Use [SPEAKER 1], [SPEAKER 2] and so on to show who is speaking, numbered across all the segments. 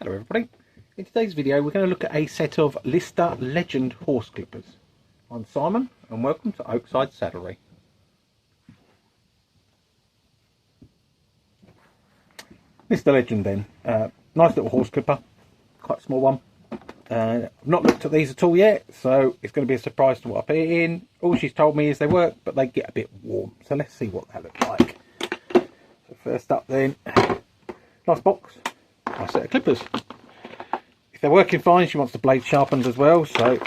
[SPEAKER 1] Hello everybody. In today's video we're going to look at a set of Lister Legend horse clippers. I'm Simon and welcome to Oakside Saddlery. Lister Legend then, nice little horse clipper, quite a small one. I've not looked at these at all yet, so it's going to be a surprise to what I put in. All she's told me is they work, but they get a bit warm, so let's see what that looks like. So first up then, nice box, nice set of clippers. If they're working fine, she wants the blade sharpened as well, so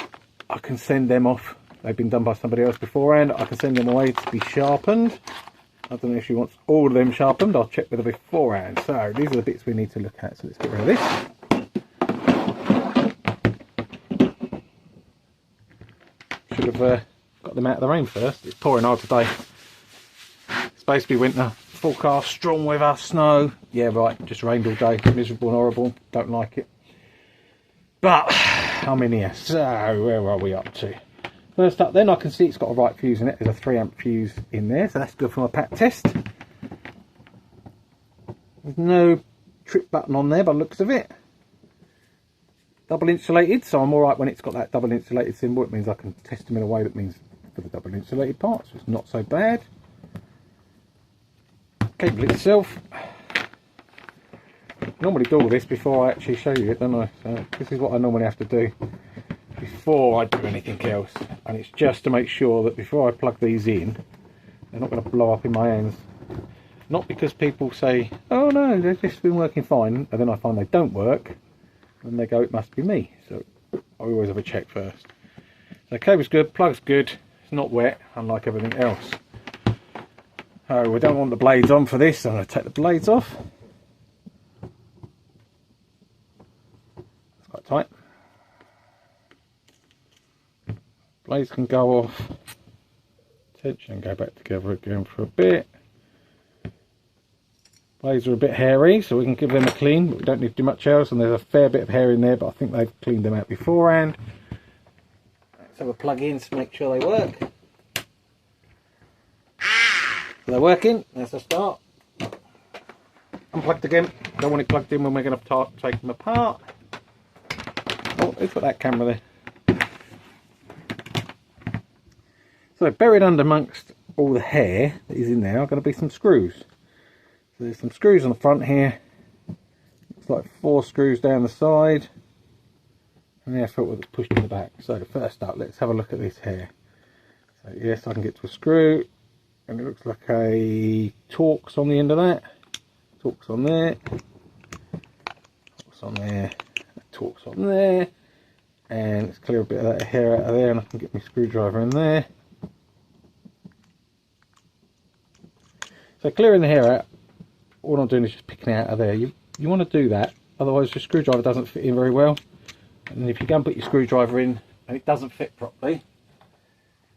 [SPEAKER 1] I can send them off. They've been done by somebody else beforehand. I can send them away to be sharpened. I don't know if she wants all of them sharpened. I'll check with her beforehand. So these are the bits we need to look at. So let's get rid of this. Should have got them out of the rain first. It's pouring hard today. It's supposed to be winter. Forecast, strong weather, snow. Yeah, right, just rained all day. Miserable and horrible. Don't like it. But I'm in here, so where are we up to? First up then, I can see it's got a right fuse in it. There's a 3-amp fuse in there, so that's good for my pack test. There's no trip button on there by the looks of it. Double insulated, so I'm alright when it's got that double insulated symbol. It means I can test them in a way that means for the double insulated part, so it's not so bad. Cable itself. I normally do all this before I actually show you it, don't I? So this is what I normally have to do before I do anything else, and it's just to make sure that before I plug these in, they're not going to blow up in my hands. Not because people say, oh no, they've just been working fine, and then I find they don't work, and they go, it must be me. So I always have a check first. So cable's good, plug's good, it's not wet, unlike everything else. Oh, we don't want the blades on for this, so I'm going to take the blades off. It's quite tight. Blades can go off, tension and go back together again for a bit. Blades are a bit hairy, so we can give them a clean, but we don't need to do much else, and there's a fair bit of hair in there, but I think they've cleaned them out beforehand. Let's have a plug in to make sure they work. They're working, there's a start. Unplugged again, don't want it plugged in when we're going to take them apart. Oh, let's put that camera there. So buried under amongst all the hair that is in there are going to be some screws. So there's some screws on the front here. Looks like 4 screws down the side. And the filter that's pushed in the back. So first up, let's have a look at this hair. So yes, I can get to a screw. And it looks like a Torx on the end of that. Torx on there. Torx on there. Torx on there. And let's clear a bit of that hair out of there, and I can get my screwdriver in there. So clearing the hair out, all I'm doing is just picking it out of there. You want to do that, otherwise your screwdriver doesn't fit in very well. And if you go and put your screwdriver in and it doesn't fit properly,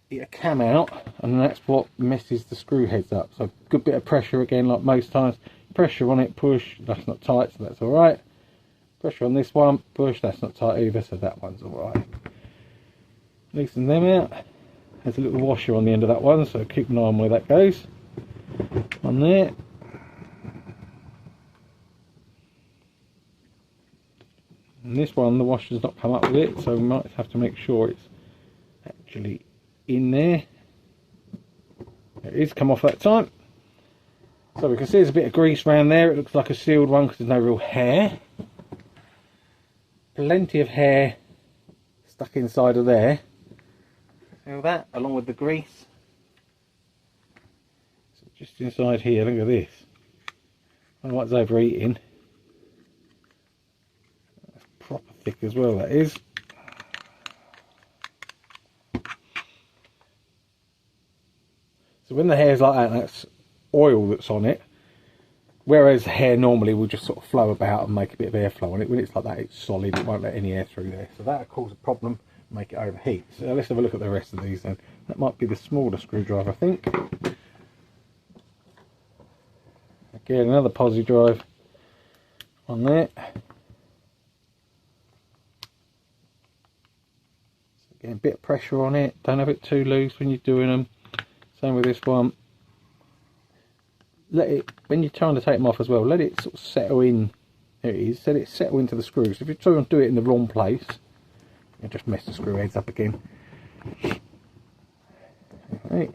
[SPEAKER 1] it'll come out, and that's what messes the screw heads up. So good bit of pressure again, like most times. Pressure on it, push, that's not tight, so that's alright. Pressure on this one, push, that's not tight either, so that one's alright. Loosen them out. There's a little washer on the end of that one, so keep an eye on where that goes. On there. And this one, the washer's not come up with it, so we might have to make sure it's actually in there. It is come off that time. So we can see there's a bit of grease around there. It looks like a sealed one because there's no real hair. Plenty of hair stuck inside of there. See all that, along with the grease. So just inside here, look at this. I don't know what's overeating. That's proper thick as well, that is. So when the hair's like that, that's oil that's on it. Whereas hair normally will just sort of flow about and make a bit of airflow on it. When it's like that, it's solid, it won't let any air through there. So that'll cause a problem, make it overheat. So let's have a look at the rest of these then. That might be the smaller screwdriver, I think. Again, another posi drive on there. So again, a bit of pressure on it. Don't have it too loose when you're doing them. Same with this one. Let it, when you're trying to take them off as well, let it sort of settle in There it is. So it's settled into the screws. If you try and do it in the wrong place, you just mess the screw heads up again. Right.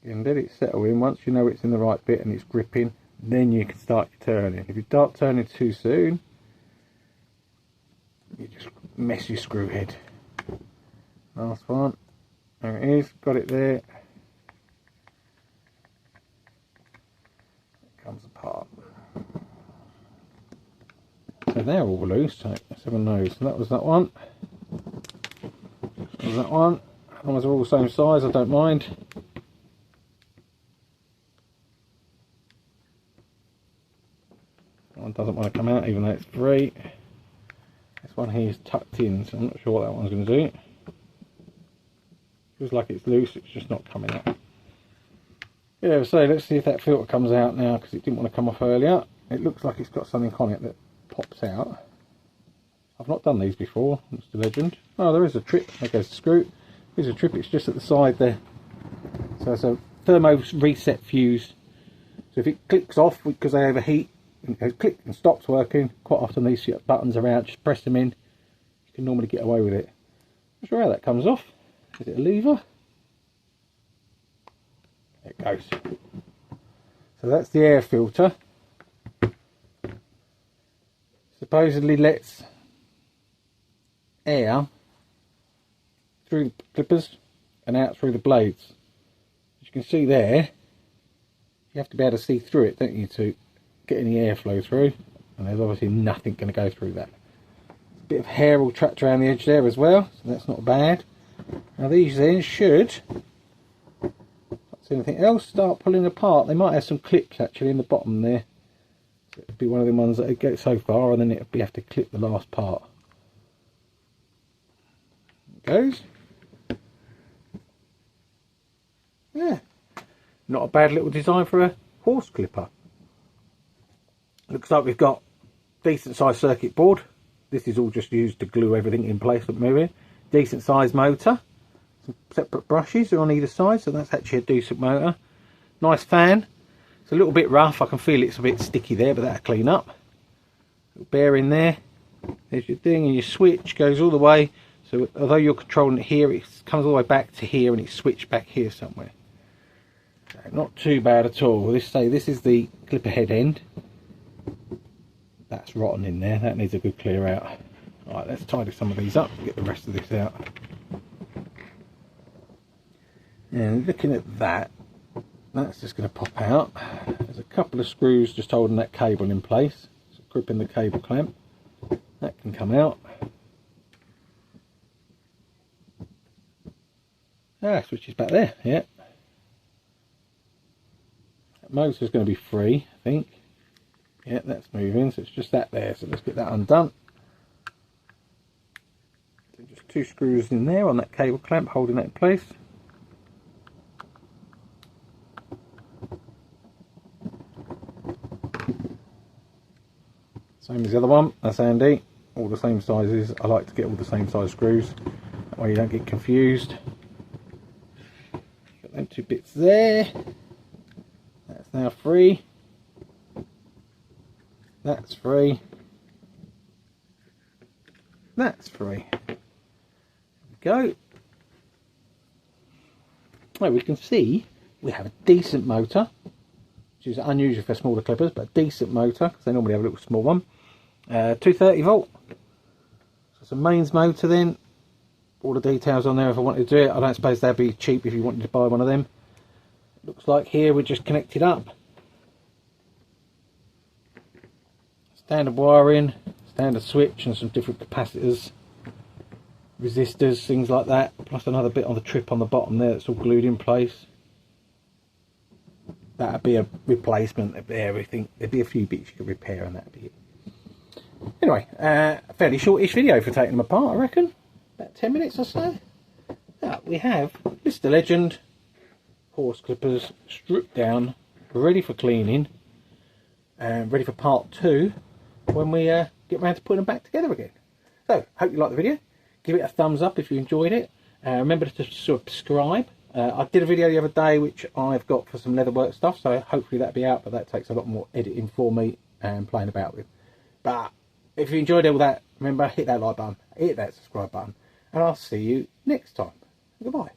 [SPEAKER 1] And let it settle in. Once you know it's in the right bit and it's gripping, then you can start turning. If you start turning too soon, you just mess your screw head. Last one. There it is. Got it there. It comes apart. So they're all loose. So let's have a nose. So that was that one. That was that one. As long as they're all the same size, I don't mind. That one doesn't want to come out, even though it's free. This one here is tucked in, so I'm not sure what that one's going to do. Feels like it's loose, it's just not coming out. Yeah, so let's see if that filter comes out now, because it didn't want to come off earlier. It looks like it's got something on it that pops out. I've not done these before, that's the legend. Oh, there is a trip. There goes the screw. There's a trip, it's just at the side there. So it's a thermo reset fuse. So if it clicks off because they overheat, and it clicks and stops working, quite often these buttons are out, just press them in. You can normally get away with it. Not sure how that comes off. Is it a lever? There it goes. So that's the air filter. Supposedly lets air through the clippers and out through the blades. As you can see there, you have to be able to see through it, don't you, to get any airflow through, and there's obviously nothing going to go through that. A bit of hair all trapped around the edge there as well, so that's not bad. Now these then should, not see anything else, start pulling apart. They might have some clips actually in the bottom there. So it'll be one of the ones that go so far, and then it'll be have to clip the last part. There it goes. Yeah, not a bad little design for a horse clipper. Looks like we've got decent sized circuit board. This is all just used to glue everything in place and moving. Decent sized motor. Some separate brushes are on either side, so that's actually a decent motor. Nice fan. It's a little bit rough. I can feel it's a bit sticky there, but that'll clean up. Little bearing there. There's your thing, and your switch goes all the way. So although you're controlling it here, it comes all the way back to here, and it's switched back here somewhere. So not too bad at all. This is the clipper head end. That's rotten in there. That needs a good clear out. Alright, let's tidy some of these up and get the rest of this out. And looking at that, that's just going to pop out. There's a couple of screws just holding that cable in place. So gripping the cable clamp. That can come out. Ah, switch is back there, yeah. That motor's going to be free, I think. Yeah, that's moving, so it's just that there. So let's get that undone. So just two screws in there on that cable clamp holding that in place. Same as the other one, that's handy. All the same sizes. I like to get all the same size screws. That way you don't get confused. Got them two bits there. That's now free. That's free. That's free. There we go. Well, we can see we have a decent motor, which is unusual for smaller clippers, but a decent motor because they normally have a little small one. 230 volt. So it's a mains motor then. All the details on there if I wanted to do it. I don't suppose that'd be cheap if you wanted to buy one of them. Looks like here we're just connected up. Standard wiring, standard switch and some different capacitors, resistors, things like that, plus another bit on the trip on the bottom there that's all glued in place. That'd be a replacement of everything. There'd be a few bits you could repair and that'd be it. Anyway, fairly shortish video for taking them apart, I reckon. About 10 minutes or so. We have Mr. Legend horse clippers stripped down, ready for cleaning, and ready for part 2 when we get round to putting them back together again. So, hope you liked the video. Give it a thumbs up if you enjoyed it. Remember to subscribe I did a video the other day which I've got for some leatherwork stuff, so hopefully that'll be out, but that takes a lot more editing for me and playing about with. But if you enjoyed all that, remember, hit that like button, hit that subscribe button, and I'll see you next time. Goodbye.